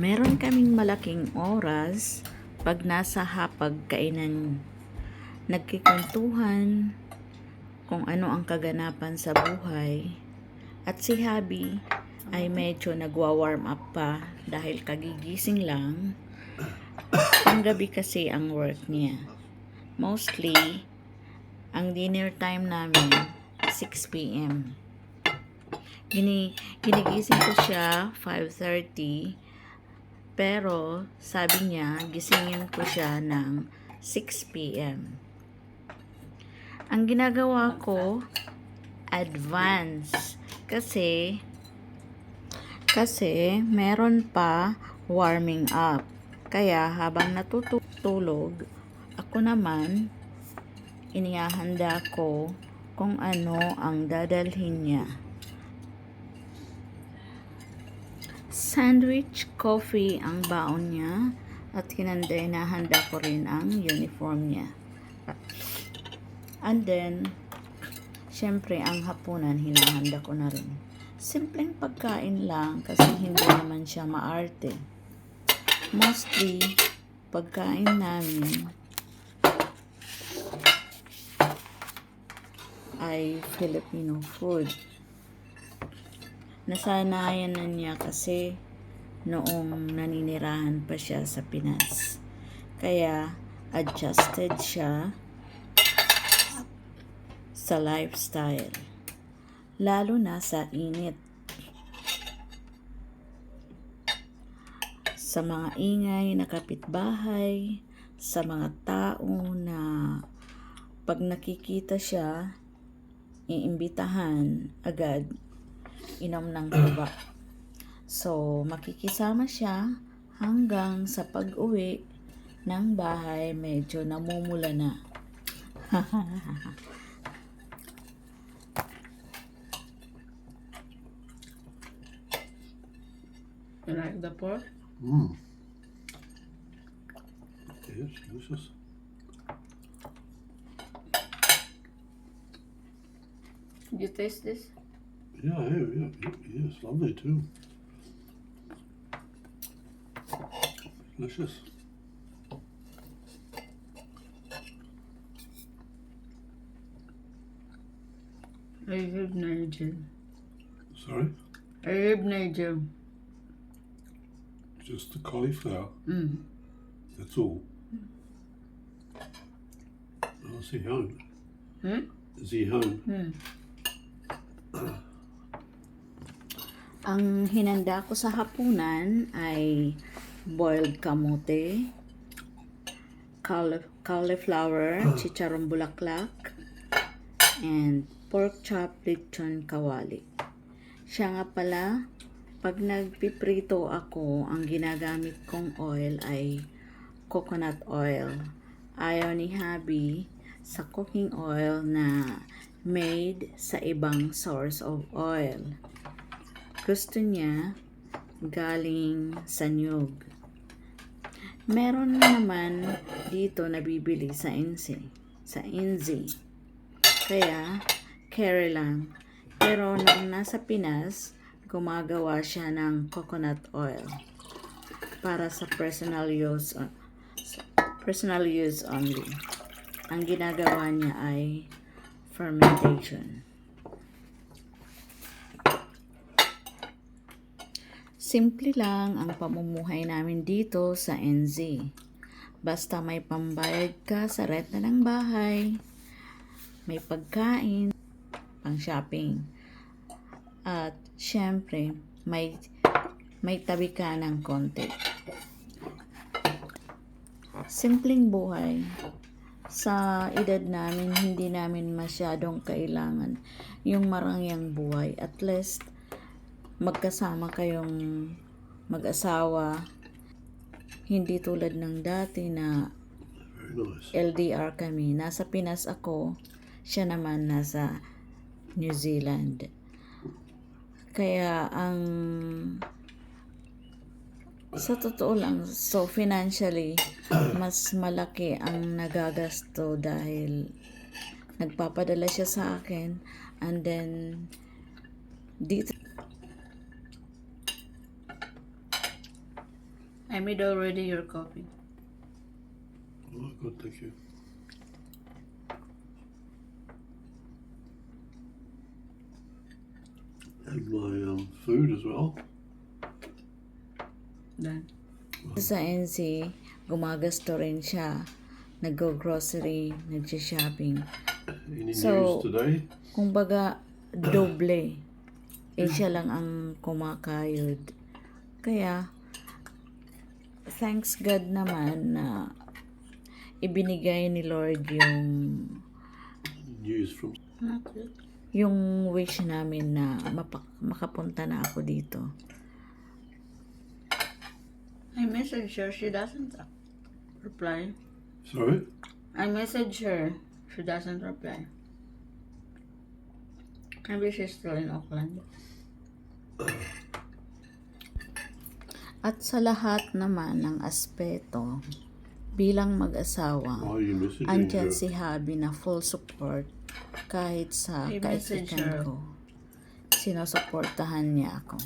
Meron kaming malaking oras pag nasa hapag-kainan. Nagkikwentuhan kung ano ang kaganapan sa buhay. At si Habi ay medyo nagwa-warm up pa dahil kagigising lang. Panggabi kasi ang work niya. Mostly, ang dinner time namin 6 p.m. Ginigising ko siya 5:30, pero sabi niya gisingin ko siya ng 6 p.m. Ang ginagawa ko, advance, kasi meron pa warming up. Kaya habang natutulog, ako naman inihahanda ko kung ano ang dadalhin niya. Sandwich, coffee ang baon niya, at hinahanda ko rin ang uniform niya. And then, syempre ang hapunan hinahanda ko na rin. Simpleng pagkain lang kasi hindi naman siya maarte. Mostly, pagkain namin ay Filipino food. Nasanayan na niya kasi noong naninirahan pa siya sa Pinas. Kaya adjusted siya sa lifestyle, lalo na sa init. Sa mga ingay na kapitbahay, sa mga tao na pag nakikita siya, iimbitahan agad inom ng tuba. So, makikisama siya hanggang sa pag-uwi ng bahay, medyo namumula na. You like the pork? Yes, delicious. Did you taste this? Yeah, yes, lovely too. Delicious. I hate Nigel. Sorry? I hate Nigel. Just the cauliflower. Mm. That's all. Oh, is he home? Hmm? Is he home? Hmm. Ang hinanda ko sa hapunan ay boiled kamote, cauliflower, chicharong bulaklak, and pork chop lechon kawali. Siya nga pala, pag nagpiprito ako, ang ginagamit kong oil ay coconut oil. Ayaw ni Habi sa cooking oil na made sa ibang source of oil. Gusto niya galing sa niyog. Meron naman dito nabibili sa Inzi. Kaya, carry lang. Pero nung nasa Pinas, gumagawa siya ng coconut oil para sa personal use only. Ang ginagawa niya ay fermentation. Simple lang ang pamumuhay namin dito sa NZ. Basta may pambayad ka sa renta ng bahay, may pagkain, pang shopping, at syempre may tabi ka ng konti. Simpleng buhay. Sa edad namin, hindi namin masyadong kailangan yung marangyang buhay. At least, magkasama kayong mag-asawa, hindi tulad ng dati na Very nice. LDR kami. Nasa Pinas ako, siya naman nasa New Zealand. Kaya sa totoo lang, so financially, mas malaki ang nagagasto dahil nagpapadala siya sa akin, and then dito I made already your coffee. Oh, good, thank you. And my food as well. Done. Sa NC, gumagasto rin siya. Nag-grocery, nag-shopping. Any So- news today? Kumbaga, doble. Siya lang ang kumakayod. Kaya, thanks God naman na ibinigay ni Lord News from yung wish namin na makapunta na ako dito. I messaged her. She doesn't reply. sorry? I messaged her. She doesn't reply. Maybe she's still in Auckland. At sa lahat naman ng aspeto, bilang mag-asawa, Why are you messaging andyan her? si Habi na full support kahit sa I message kaitikan her. ko. Sinusuportahan niya ako.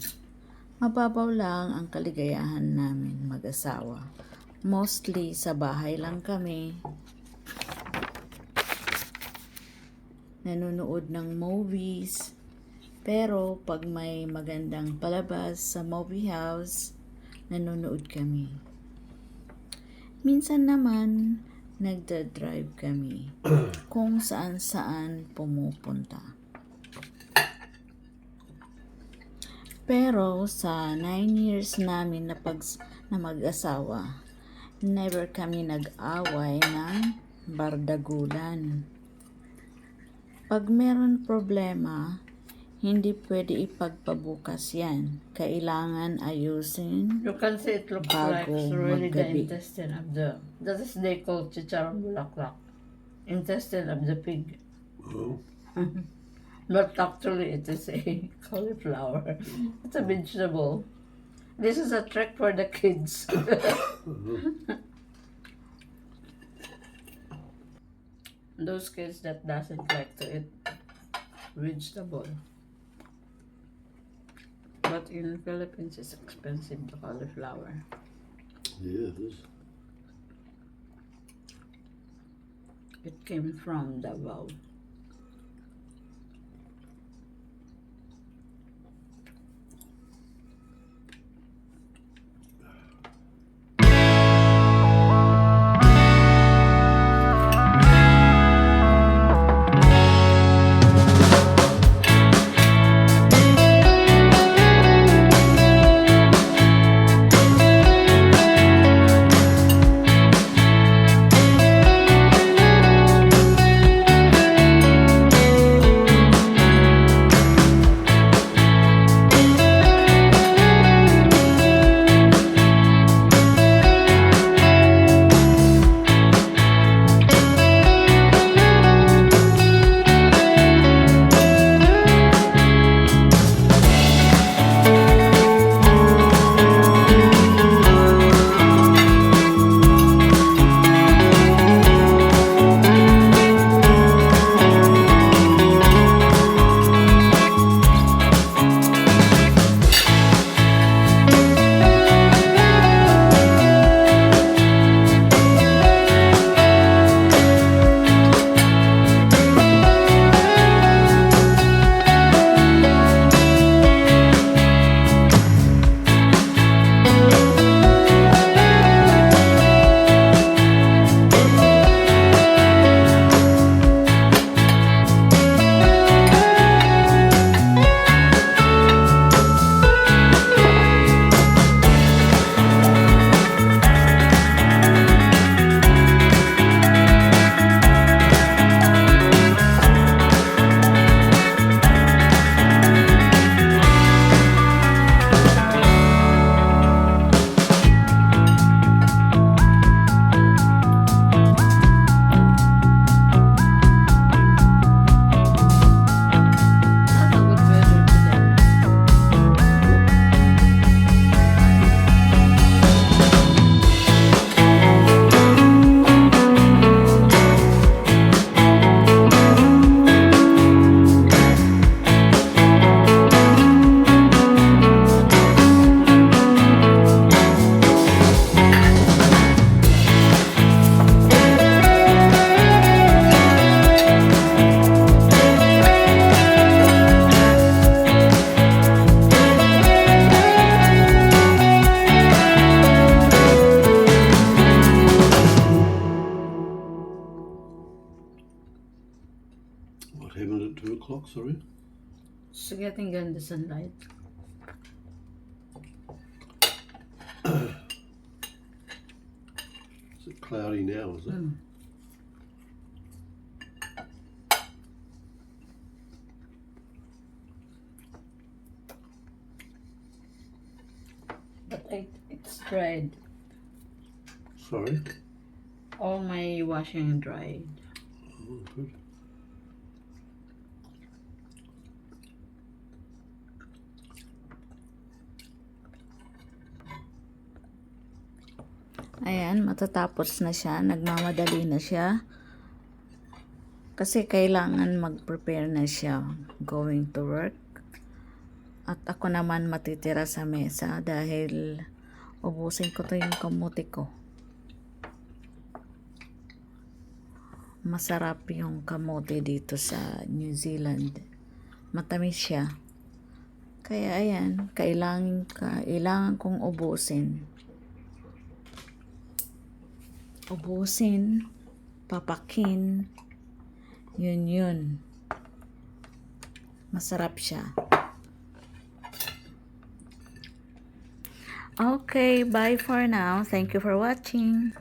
Mababaw lang ang kaligayahan namin mag-asawa. Mostly sa bahay lang kami. Nanonood ng movies. Pero pag may magandang palabas sa movie house, nanonood kami. Minsan naman, nagda-drive kami kung saan-saan pumupunta. Pero sa 9 years namin na mag-asawa, never kami nag-away ng bardagulan. Pag meron problema, hindi pwede ipagpabukas yan. Kailangan ayusin. You can see it looks like Bago it's really the maggabi. intestine of the... That is they call chicharon bulaklak. Intestine of the pig. Oh, But actually it is a cauliflower. It's a vegetable. This is a trick for the kids. Those kids that doesn't like to eat vegetable. But in Philippines it's expensive, the cauliflower. yeah, it is. It came from Davao. What happened at 2 o'clock, sorry? It's getting good in the sunlight. Is it cloudy now, is it? Mm. But it's dried. Sorry? All my washing dried. Oh, good. Ayan, matatapos na siya. Nagmamadali na siya. Kasi kailangan mag-prepare na siya going to work. At ako naman matitira sa mesa dahil ubusin ko to yung kamuti ko. Masarap yung kamote dito sa New Zealand. Matamis siya. Kaya ayan, kailangan kong ubusin. Ubusin, papakin, yun. Masarap siya. Okay, bye for now. Thank you for watching.